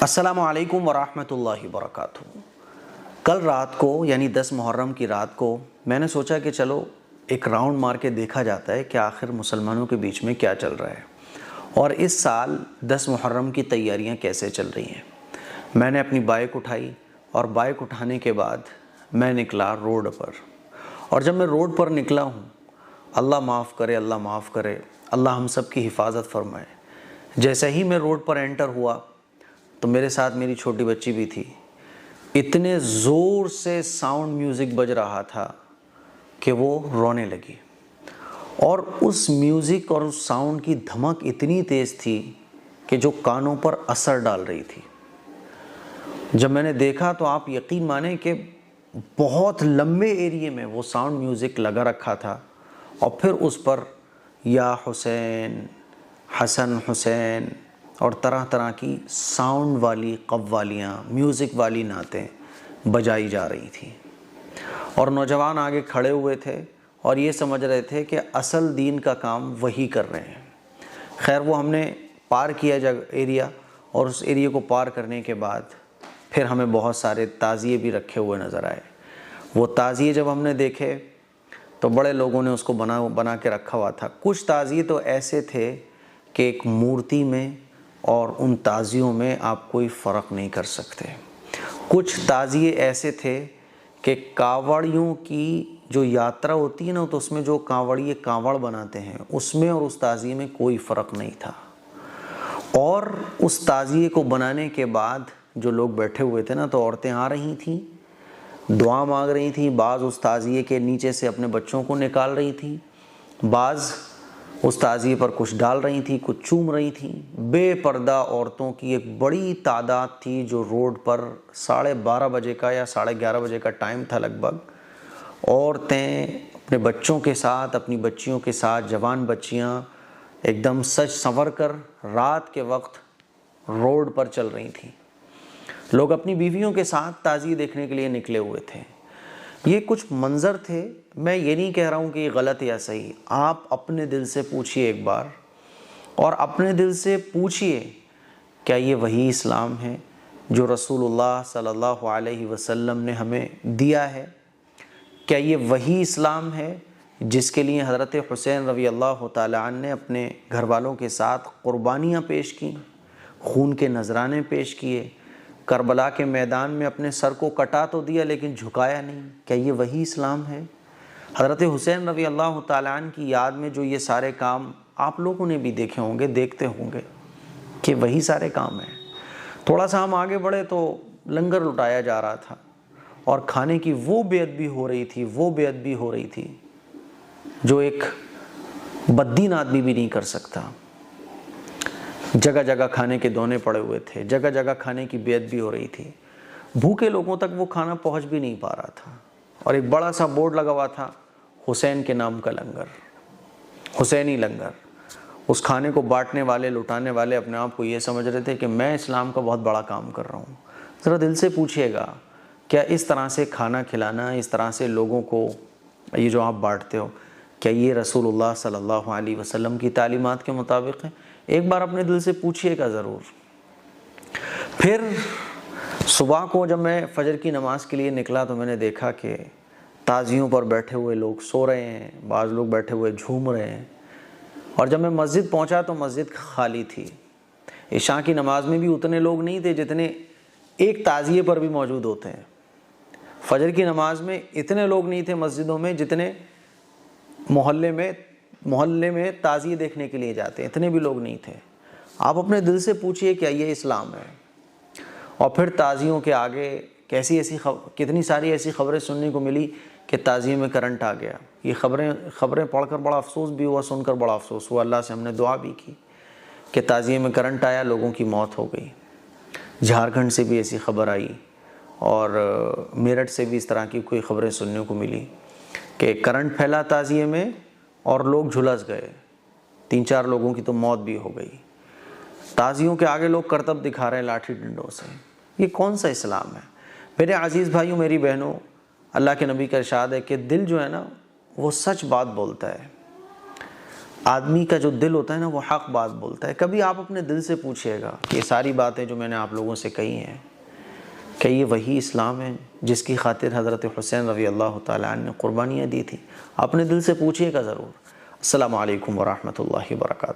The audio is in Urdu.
السلام علیکم ورحمۃ اللہ وبرکاتہ۔ کل رات کو یعنی 10 محرم کی رات کو میں نے سوچا کہ چلو ایک راؤنڈ مار کے دیکھا جاتا ہے کہ آخر مسلمانوں کے بیچ میں کیا چل رہا ہے اور اس سال 10 محرم کی تیاریاں کیسے چل رہی ہیں۔ میں نے اپنی بائک اٹھائی اور بائک اٹھانے کے بعد میں نکلا روڈ پر، اور جب میں روڈ پر نکلا ہوں، اللہ معاف کرے، اللہ معاف کرے، اللہ ہم سب کی حفاظت فرمائے، جیسے ہی میں روڈ پر انٹر ہوا تو میرے ساتھ میری چھوٹی بچی بھی تھی۔ اتنے زور سے ساؤنڈ میوزک بج رہا تھا کہ وہ رونے لگی، اور اس میوزک اور اس ساؤنڈ کی دھمک اتنی تیز تھی کہ جو کانوں پر اثر ڈال رہی تھی۔ جب میں نے دیکھا تو آپ یقین مانیں کہ بہت لمبے ایریے میں وہ ساؤنڈ میوزک لگا رکھا تھا، اور پھر اس پر یا حسین، حسن حسین اور طرح طرح کی ساؤنڈ والی قوالیاں، میوزک والی نعتیں بجائی جا رہی تھیں، اور نوجوان آگے کھڑے ہوئے تھے اور یہ سمجھ رہے تھے کہ اصل دین کا کام وہی کر رہے ہیں۔ خیر وہ ہم نے پار کیا ایریا، اور اس ایریا کو پار کرنے کے بعد پھر ہمیں بہت سارے تعزیے بھی رکھے ہوئے نظر آئے۔ وہ تعزیے جب ہم نے دیکھے تو بڑے لوگوں نے اس کو بنا کے رکھا ہوا تھا۔ کچھ تعزیے تو ایسے تھے کہ ایک مورتی میں اور ان تعزیوں میں آپ کوئی فرق نہیں کر سکتے۔ کچھ تعزیے ایسے تھے کہ کانوڑیوں کی جو یاترا ہوتی ہے نا، تو اس میں جو کانوڑیے کانوڑ بناتے ہیں، اس میں اور اس تعزیے میں کوئی فرق نہیں تھا۔ اور اس تعزیے کو بنانے کے بعد جو لوگ بیٹھے ہوئے تھے نا، تو عورتیں آ رہی تھیں، دعا مانگ رہی تھیں، بعض اس تعزیے کے نیچے سے اپنے بچوں کو نکال رہی تھیں، بعض اس تعزیے پر کچھ ڈال رہی تھیں، کچھ چوم رہی تھیں۔ بے پردہ عورتوں کی ایک بڑی تعداد تھی جو روڈ پر 12:30 بجے کا یا 11:30 بجے کا ٹائم تھا لگ بھگ، عورتیں اپنے بچوں کے ساتھ، اپنی بچیوں کے ساتھ، جوان بچیاں ایک دم سج سنور کر رات کے وقت روڈ پر چل رہی تھیں۔ لوگ اپنی بیویوں کے ساتھ تعزیے دیکھنے کے لیے نکلے ہوئے تھے۔ یہ کچھ منظر تھے، میں یہ نہیں کہہ رہا ہوں کہ یہ غلط یا صحیح، آپ اپنے دل سے پوچھئے ایک بار، اور اپنے دل سے پوچھئے کیا یہ وہی اسلام ہے جو رسول اللہ صلی اللہ علیہ وسلم نے ہمیں دیا ہے؟ کیا یہ وہی اسلام ہے جس کے لیے حضرت حسین رضی اللہ تعالیٰ عنہ نے اپنے گھر والوں کے ساتھ قربانیاں پیش کیں، خون کے نذرانے پیش کیے، کربلا کے میدان میں اپنے سر کو کٹا تو دیا لیکن جھکایا نہیں؟ کیا یہ وہی اسلام ہے؟ حضرت حسین رضی اللہ تعالیٰ عنہ کی یاد میں جو یہ سارے کام آپ لوگوں نے بھی دیکھے ہوں گے، دیکھتے ہوں گے کہ وہی سارے کام ہیں۔ تھوڑا سا ہم آگے بڑھے تو لنگر لٹایا جا رہا تھا، اور کھانے کی وہ بے ادبی ہو رہی تھی جو ایک بددین آدمی بھی نہیں کر سکتا۔ جگہ جگہ کھانے کے دونے پڑے ہوئے تھے، جگہ جگہ کھانے کی بے ادبی ہو رہی تھی، بھوکے لوگوں تک وہ کھانا پہنچ بھی نہیں پا رہا تھا، اور ایک بڑا سا بورڈ لگا ہوا تھا، حسین کے نام کا لنگر، حسینی لنگر۔ اس کھانے کو بانٹنے والے، لٹانے والے اپنے آپ کو یہ سمجھ رہے تھے کہ میں اسلام کا بہت بڑا کام کر رہا ہوں۔ ذرا دل سے پوچھئے گا، کیا اس طرح سے کھانا کھلانا، اس طرح سے لوگوں کو یہ جو آپ بانٹتے ہو، کیا یہ رسول اللہ صلی اللہ علیہ وسلم کی تعلیمات کے مطابق ہے؟ ایک بار اپنے دل سے پوچھئے گا ضرور۔ پھر صبح کو جب میں فجر کی نماز کے لیے نکلا تو میں نے دیکھا کہ تعزیوں پر بیٹھے ہوئے لوگ سو رہے ہیں، بعض لوگ بیٹھے ہوئے جھوم رہے ہیں، اور جب میں مسجد پہنچا تو مسجد خالی تھی۔ عشاء کی نماز میں بھی اتنے لوگ نہیں تھے جتنے ایک تعزیے پر بھی موجود ہوتے ہیں۔ فجر کی نماز میں اتنے لوگ نہیں تھے مسجدوں میں جتنے محلے میں تعزیے دیکھنے کے لیے جاتے ہیں، اتنے بھی لوگ نہیں تھے۔ آپ اپنے دل سے پوچھئے کیا یہ اسلام ہے؟ اور پھر تعزیوں کے آگے کتنی ساری ایسی خبریں سننے کو ملی کہ تعزیے میں کرنٹ آ گیا۔ یہ خبریں پڑھ کر بڑا افسوس بھی ہوا، سن کر بڑا افسوس ہوا۔ اللہ سے ہم نے دعا بھی کی کہ تعزیے میں کرنٹ آیا، لوگوں کی موت ہو گئی۔ جھارکھنڈ سے بھی ایسی خبر آئی، اور میرٹھ سے بھی اس طرح کی کوئی خبریں سننے کو ملی کہ کرنٹ پھیلا تعزیے میں اور لوگ جھلس گئے، 3-4 لوگوں کی تو موت بھی ہو گئی۔ تعزیوں کے آگے لوگ کرتب دکھا رہے ہیں لاٹھی ڈنڈوں سے۔ یہ کون سا اسلام ہے؟ میرے عزیز بھائیوں، میری بہنوں، اللہ کے نبی کا ارشاد ہے کہ دل جو ہے نا وہ سچ بات بولتا ہے۔ آدمی کا جو دل ہوتا ہے نا وہ حق بات بولتا ہے. کبھی آپ اپنے دل سے پوچھئے گا کہ یہ ساری باتیں جو میں نے آپ لوگوں سے کہی ہیں کہ یہ وہی اسلام ہے جس کی خاطر حضرت حسین رضی اللہ تعالیٰ عنہ نے قربانیاں دی تھی؟ اپنے دل سے پوچھئے گا ضرور. السلام علیکم ورحمۃ اللہ وبرکاتہ.